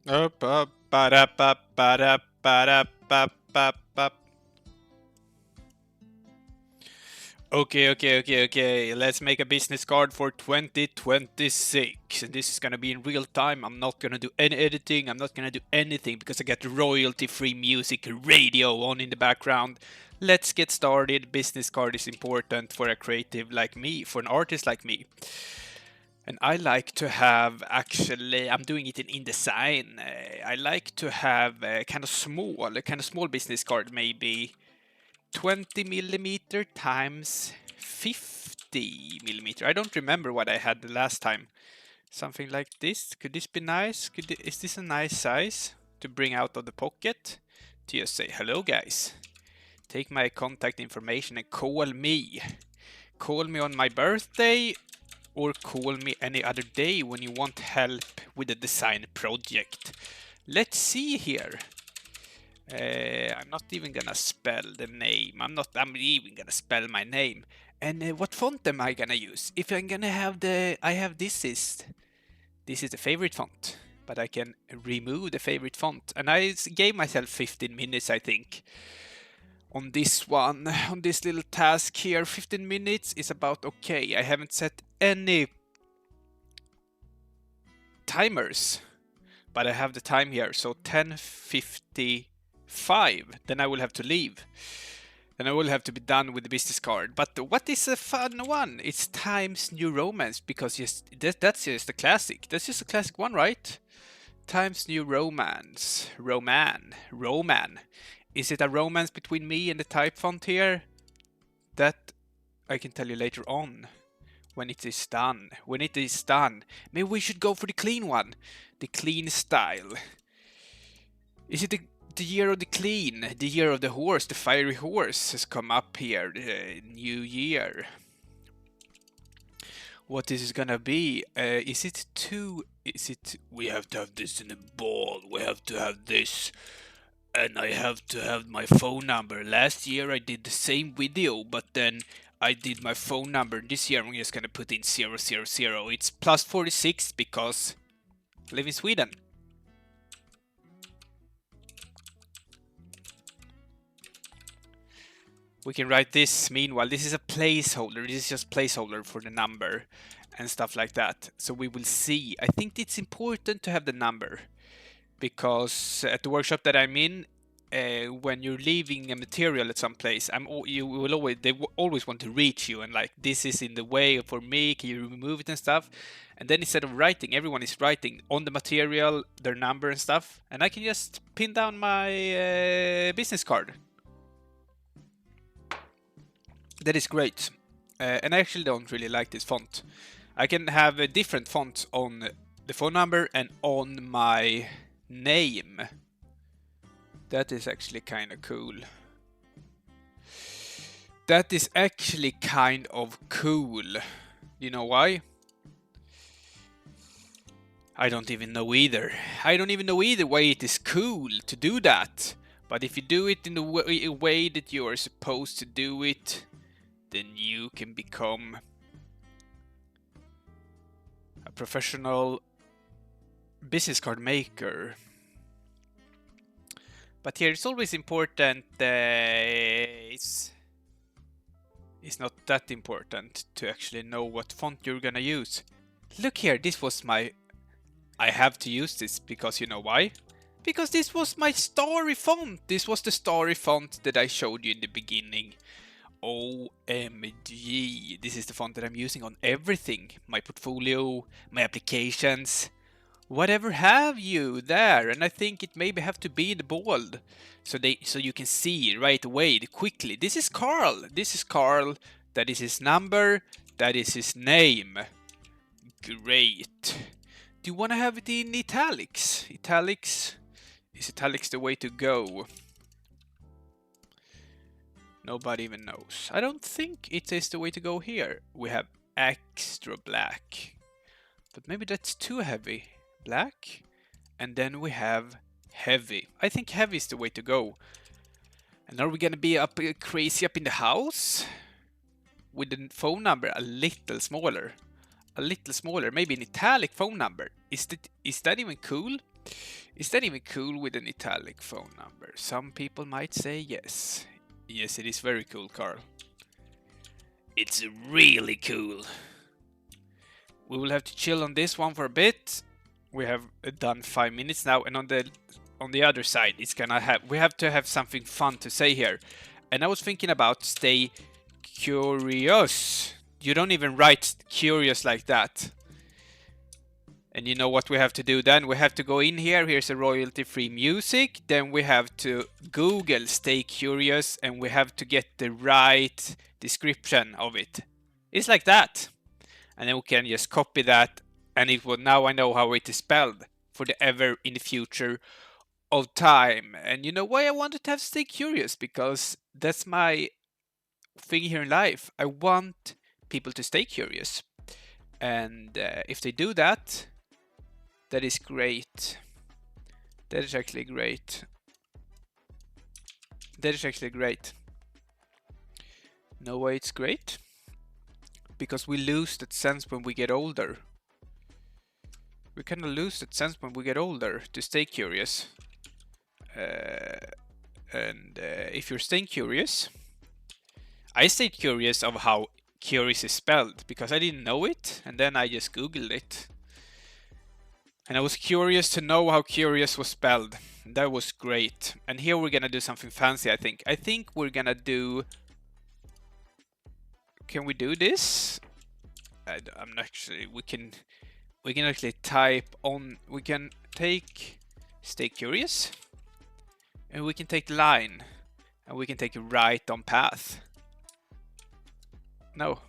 Up, up, ba-da, ba, ba-da, ba-da, ba, ba, ba. Okay. Let's make a business card for 2026. And this is gonna be in real time. I'm not gonna do any editing. I'm not gonna do anything because I got royalty-free music radio on in the background. Let's get started. Business card is important for a creative like me, for an artist like me. And I like to have, actually, I'm doing it in InDesign. I like to have a kind of small business card, maybe 20 millimeter times 50 millimeter. I don't remember what I had the last time. Something like this. Could this be nice? Is this a nice size to bring out of the pocket? To just say, hello guys. Take my contact information and call me. Call me on my birthday or call me any other day when you want help with a design project. Let's see here. I'm not even gonna spell the name. I'm even gonna spell my name. And what font am I gonna use? If I'm gonna have this is the favorite font, but I can remove the favorite font. And I gave myself 15 minutes, I think, on this one, on this little task here. 15 minutes is about okay. I haven't set any timers, but I have the time here, so 10:55. Then I will have to leave. Then I will have to be done with the business card. But what is a fun one? It's Times New Romance, because that's just a classic. That's just a classic one, right? Times New Romance. Roman. Is it a romance between me and the type font here? That I can tell you later on. When it is done. When it is done. Maybe we should go for the clean one. The clean style. Is it the year of the clean? The year of the horse? The fiery horse has come up here. The new year. What this is gonna be? Is it too... Is it... We have to have this in a ball. We have to have this. And I have to have my phone number. Last year I did the same video, but then I did my phone number. This year I'm just gonna put in 000. It's plus 46 because I live in Sweden. We can write this meanwhile. This is a placeholder. This is just placeholder for the number and stuff like that. So we will see. I think it's important to have the number because at the workshop that I'm in, when you're leaving a material at some place, they will always want to reach you and like, this is in the way for me, can you remove it and stuff. And then instead of writing, everyone is writing on the material their number and stuff, and I can just pin down my business card. That is great. And I actually don't really like this font. I can have a different font on the phone number and on my name. That is actually kind of cool. That is actually kind of cool. You know why? I don't even know either. I don't even know either why it is cool to do that. But if you do it in the way that you are supposed to do it, then you can become a professional business card maker. But here it's always important, it's not that important to actually know what font you're gonna use. Look here, this was my... I have to use this because you know why? Because this was my story font. This was the story font that I showed you in the beginning. OMG, this is the font that I'm using on everything. My portfolio, my applications, whatever have you there. And I think it maybe have to be the bold so you can see right away quickly. This is Carl. That is his number. That is his name. Great. Do you want to have it in italics? Is italics the way to go? Nobody even knows. I don't think it is the way to go here. We have extra black. But maybe that's too heavy. Black. And then we have heavy. I think heavy is the way to go. And are we gonna be crazy up in the house? With the phone number a little smaller. Maybe an italic phone number. Is that even cool? Is that even cool with an italic phone number? Some people might say yes. Yes, it is very cool, Carl. It's really cool. We will have to chill on this one for a bit. We have done 5 minutes now, and on the other side, we have to have something fun to say here. And I was thinking about stay curious. You don't even write curious like that. And you know what we have to do then? We have to go in here. Here's a royalty-free music. Then we have to Google stay curious, and we have to get the right description of it. It's like that. And then we can just copy that, and it will, now I know how it is spelled for the ever in the future of time. And you know why I wanted to have stay curious? Because that's my thing here in life. I want people to stay curious. And if they do that, that is great. That is actually great. That is actually great. Know why it's great? Because we lose that sense when we get older. We kind of lose that sense when we get older to stay curious. If you're staying curious, I stayed curious of how curious is spelled because I didn't know it, and then I just Googled it. And I was curious to know how curious was spelled. That was great. And here we're gonna do something fancy, I think. I think we're gonna do... Can we do this? I'm not actually... We can actually type on... We can take stay curious. And we can take line. And we can take write on path. No.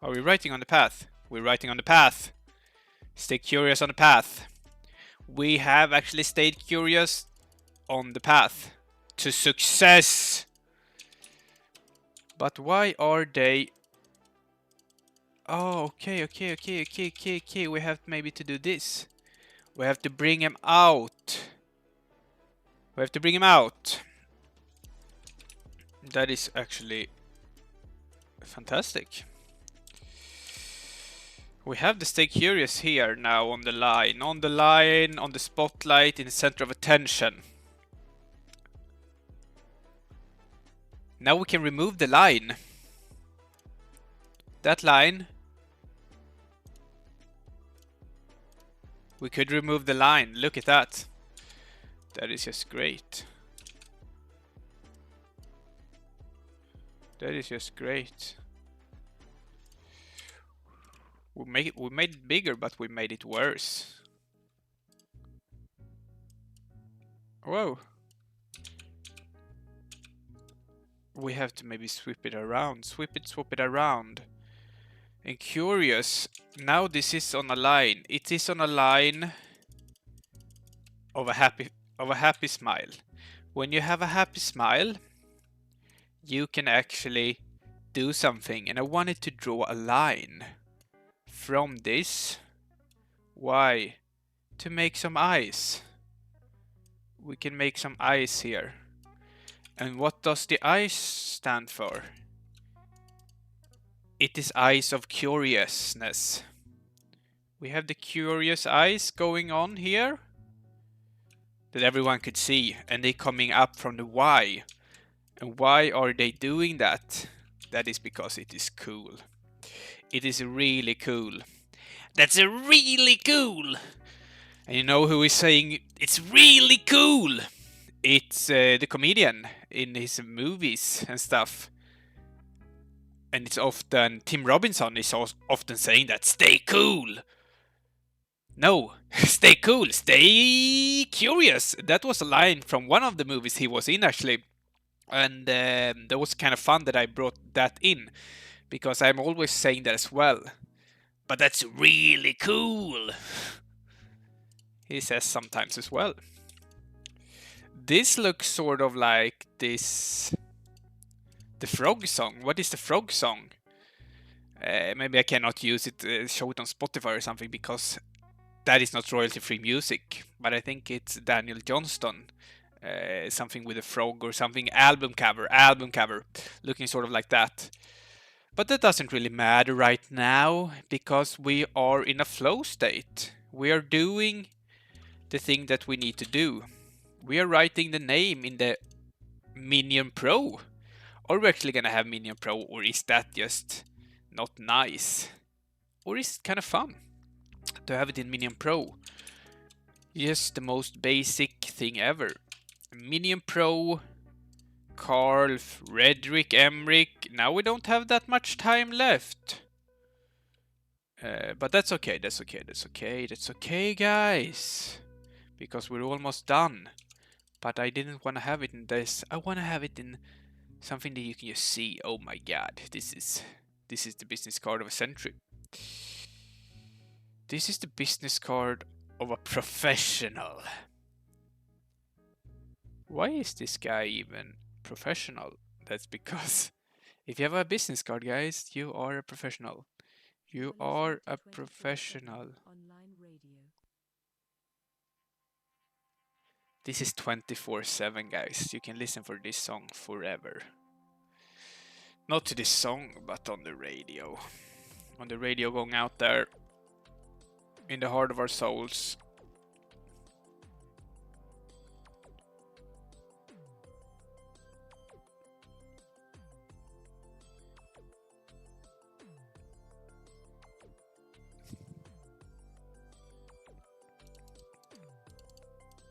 Are we writing on the path? We're writing on the path. Stay curious on the path. We have actually stayed curious on the path to success. But why are they... Oh, okay. We have maybe to do this. We have to bring him out. We have to bring him out. That is actually fantastic. We have the stay curious here now on the line. On the spotlight, in the center of attention. Now we can remove the line. That line. We could remove the line. Look at that. That is just great. That is just great. We made it bigger, but we made it worse. Whoa. We have to maybe swap it around. Swap it around. And curious. Now this is on a line. It is on a line of a happy smile. When you have a happy smile, you can actually do something. And I wanted to draw a line from this. Why? To make some eyes. We can make some eyes here. And what does the eyes stand for? It is eyes of curiousness. We have the curious eyes going on here that everyone could see, and they coming up from the Y. And why are they doing that? That is because it is cool. It is really cool. That's a really cool. And you know who is saying it's really cool? It's the comedian in his movies and stuff. And it's often Tim Robinson is often saying that stay cool. No, stay cool, stay curious. That was a line from one of the movies he was in actually. And that was kind of fun that I brought that in. Because I'm always saying that as well. But that's really cool. He says sometimes as well. This looks sort of like this... The frog song. What is the frog song? Maybe I cannot use it, show it on Spotify or something, because that is not royalty-free music. But I think it's Daniel Johnston. Something with a frog or something. Album cover. Looking sort of like that. But that doesn't really matter right now, because we are in a flow state. We are doing the thing that we need to do. We are writing the name in the Minion Pro. Are we actually gonna have Minion Pro, or is that just not nice? Or is it kind of fun to have it in Minion Pro? Yes, the most basic thing ever. Minion Pro, Carl, Frederick, Emric. Now we don't have that much time left. But that's okay, that's okay, that's okay, that's okay, guys. Because we're almost done. But I didn't want to have it in this. I want to have it in something that you can just see. Oh my god, this is the business card of a century. This is the business card of a professional. Why is this guy even professional? That's because if you have a business card, guys, you are a professional. You are a professional. This is 24/7, guys. You can listen for this song forever. Not to this song, but on the radio. On the radio going out there in the heart of our souls.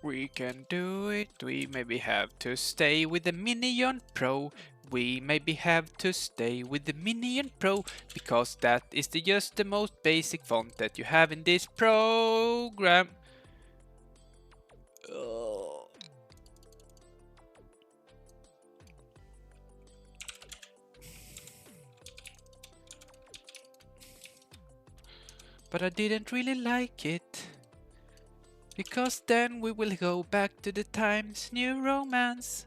We can do it, we maybe have to stay with the Minion Pro. We maybe have to stay with the Minion Pro, because that is just the most basic font that you have in this program. But I didn't really like it. Because then we will go back to the Times New Romance.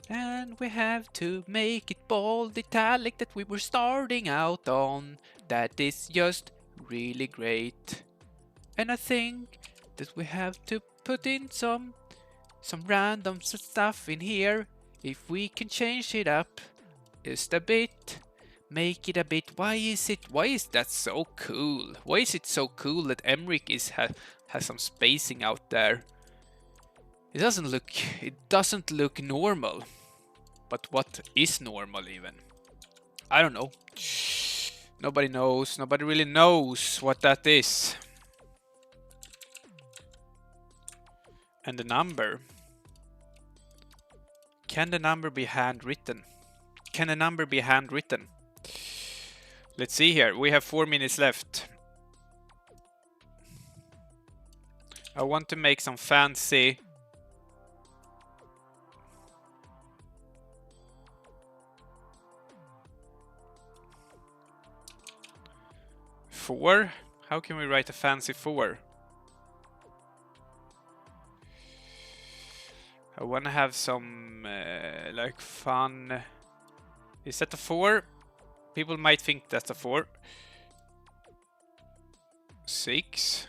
And we have to make it bold italic that we were starting out on. That is just really great. And I think that we have to put in some random stuff in here. If we can change it up just a bit. Make it a bit. Why is that so cool? Why is it so cool that Emric has some spacing out there? It doesn't look normal. But what is normal even? I don't know. Nobody knows. Nobody really knows what that is. And the number. Can the number be handwritten? Can the number be handwritten? Let's see here. We have 4 minutes left. I want to make some fancy... Four? How can we write a fancy 4? I want to have some like fun... Is that a 4? People might think that's a 4. 6.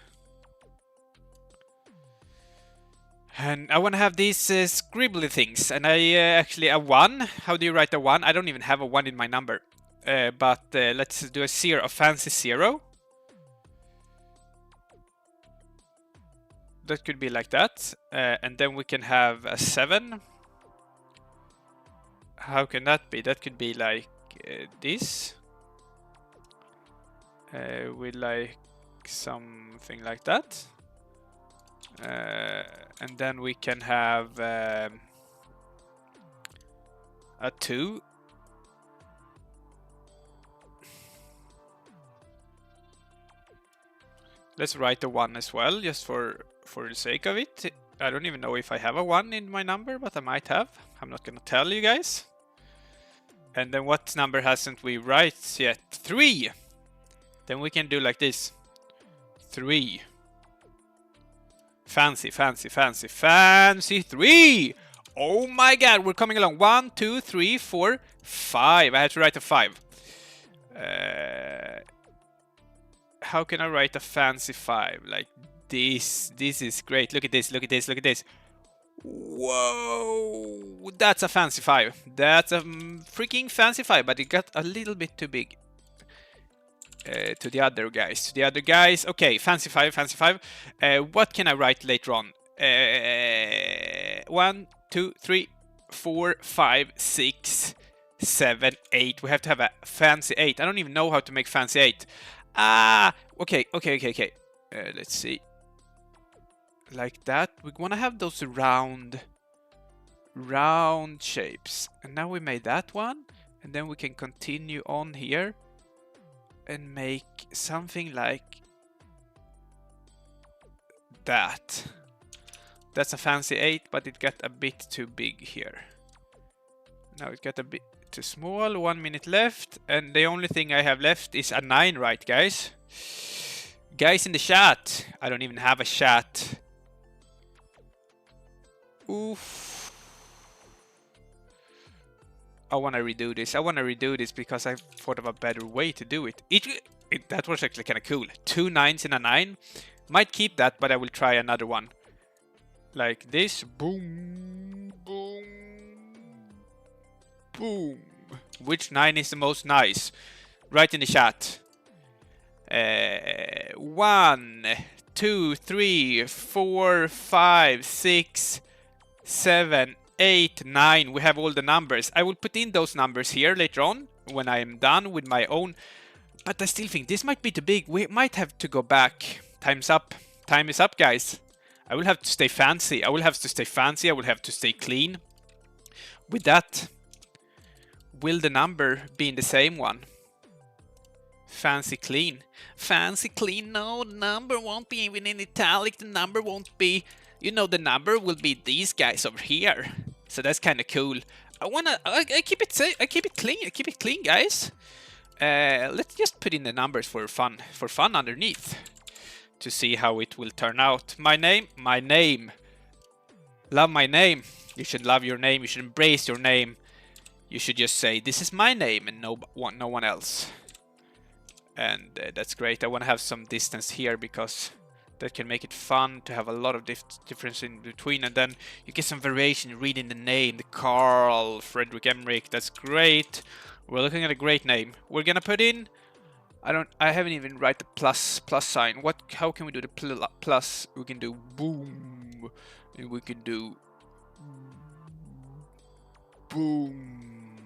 And I want to have these scribbly things. And I actually a 1. How do you write a 1? I don't even have a 1 in my number. But let's do a 0, a fancy 0. That could be like that. And then we can have a 7. How can that be? That could be like this. With like something like that. And then we can have a 2. Let's write a 1 as well, just for the sake of it. I don't even know if I have a 1 in my number, but I might have. I'm not gonna tell you guys. And then what number hasn't we write yet? 3! Then we can do like this. 3. Fancy, fancy, fancy, fancy 3! Oh my god, we're coming along. 1, 2, 3, 4, 5. I have to write a 5. How can I write a fancy 5? Like this. This is great. Look at this, look at this, look at this. Whoa! That's a fancy 5. That's a freaking fancy 5, but it got a little bit too big. to the other guys. Okay, fancy five. What can I write later on? 1, 2, 3, 4, 5, 6, 7, 8. We have to have a fancy 8. I don't even know how to make fancy 8. Okay. Let's see. Like that. We want to have those round shapes. And now we made that one. And then we can continue on here and make something like that. That's a fancy 8, but it got a bit too big here. Now it got a bit too small. 1 minute left, and the only thing I have left is a 9, right, guys? Guys in the chat. I don't even have a chat. Oof. I want to redo this because I thought of a better way to do it. That was actually kind of cool. 2 9s in a 9. Might keep that, but I will try another one. Like this. Boom, boom, boom. Which 9 is the most nice? Write in the chat. 1, 2, 3, 4, 5, 6, 7, 8, 9. We have all the numbers. I will put in those numbers here later on when I am done with my own. But I still think this might be too big. We might have to go back. Time's up. Time is up, guys. I will have to stay fancy. I will have to stay clean. With that, will the number be in the same one? Fancy clean. Fancy clean. No, the number won't be even in italic. The number won't be... You know, the number will be these guys over here. So that's kind of cool. I keep it safe. I keep it clean, guys. Let's just put in the numbers for fun underneath. To see how it will turn out. My name. Love my name. You should love your name. You should embrace your name. You should just say, this is my name, and no one else. And that's great. I want to have some distance here because that can make it fun to have a lot of difference in between. And then you get some variation reading the name. The Carl Frederick Emmerich. That's great. We're looking at a great name. We're gonna put in... I haven't even write the plus sign. How can we do the plus? We can do boom. And we can do boom.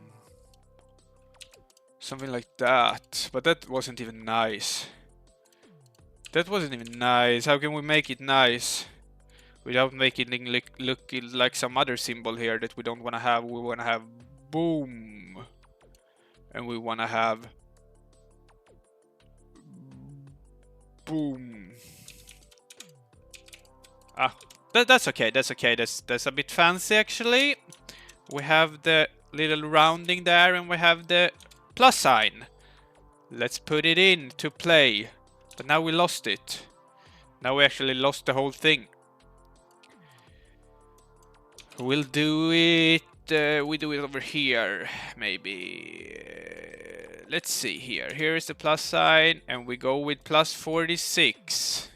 Something like that. But that wasn't even nice. How can we make it nice? Without making it look like some other symbol here that we don't want to have. We want to have boom. And we want to have boom. That's okay. That's a bit fancy actually. We have the little rounding there and we have the plus sign. Let's put it in to play. But now we lost it. Now we actually lost the whole thing. We'll do it. We do it over here, maybe. Let's see here. Here is the plus sign, and we go with plus 46,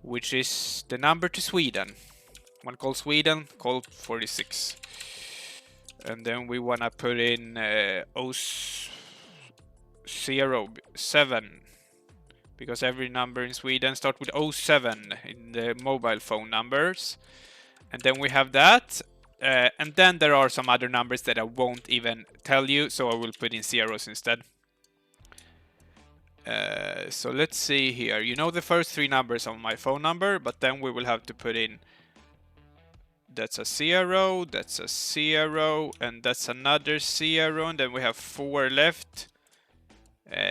which is the number to Sweden. One called Sweden, called 46. And then we want to put in 07, because every number in Sweden starts with 07 in the mobile phone numbers. And then we have that. And then there are some other numbers that I won't even tell you, so I will put in zeros instead. So let's see here. You know the first 3 numbers of my phone number, but then we will have to put in... That's a 0, that's a 0, and that's another 0, and then we have 4 left.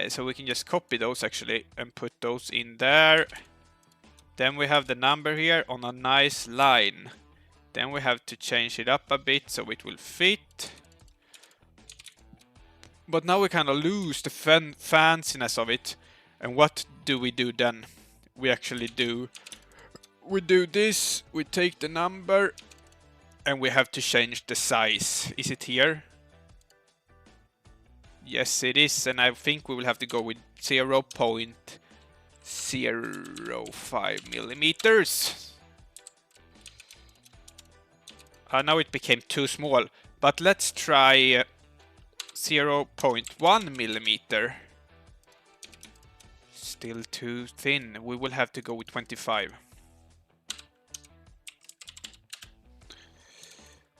So we can just copy those actually and put those in there. Then we have the number here on a nice line. Then we have to change it up a bit so it will fit. But now we kind of lose the fanciness of it. And what do we do then? We actually do... We do this, we take the number, and we have to change the size. Is it here? Yes, it is, and I think we will have to go with 0.05 millimeters. Now it became too small, but let's try 0.1 millimeter. still too thin. We will have to go with 25.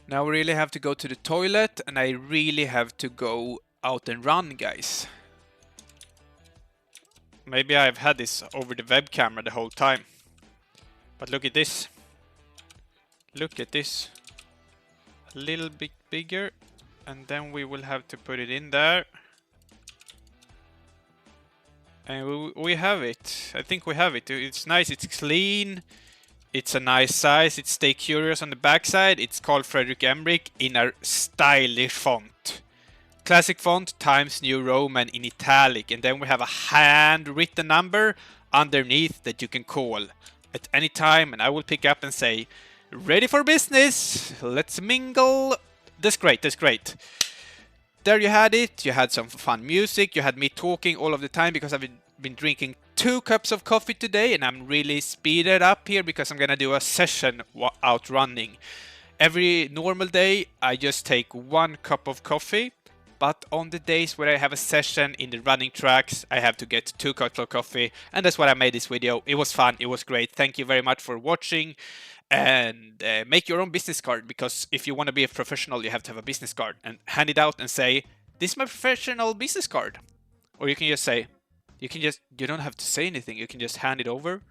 Now we really have to go to the toilet, and I really have to go out and run, guys. Maybe I've had this over the web camera the whole time. But look at this. Look at this. A little bit bigger. And then we will have to put it in there. And we have it. I think we have it. It's nice, it's clean. It's a nice size. It's Stay Curious on the backside. It's called Frederick Emmerich in a stylish font. Classic font, Times New Roman in italic. And then we have a handwritten number underneath that you can call at any time. And I will pick up and say, ready for business. Let's mingle. That's great. That's great. There you had it. You had some fun music. You had me talking all of the time because I've been drinking 2 cups of coffee today, and I'm really speeded up here because I'm gonna do a session out running. Every normal day I just take 1 cup of coffee, but on the days where I have a session in the running tracks, I have to get 2 cups of coffee, and that's why I made this video. It was fun, it was great. Thank you very much for watching, and make your own business card, because if you want to be a professional, you have to have a business card, and hand it out and say, this is my professional business card. Or you can just say, you don't have to say anything, you can just hand it over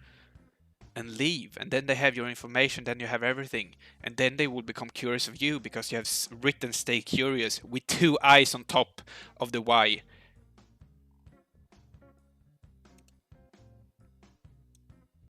and leave, and then they have your information, then you have everything, and then they will become curious of you because you have written Stay Curious with 2 eyes on top of the Y.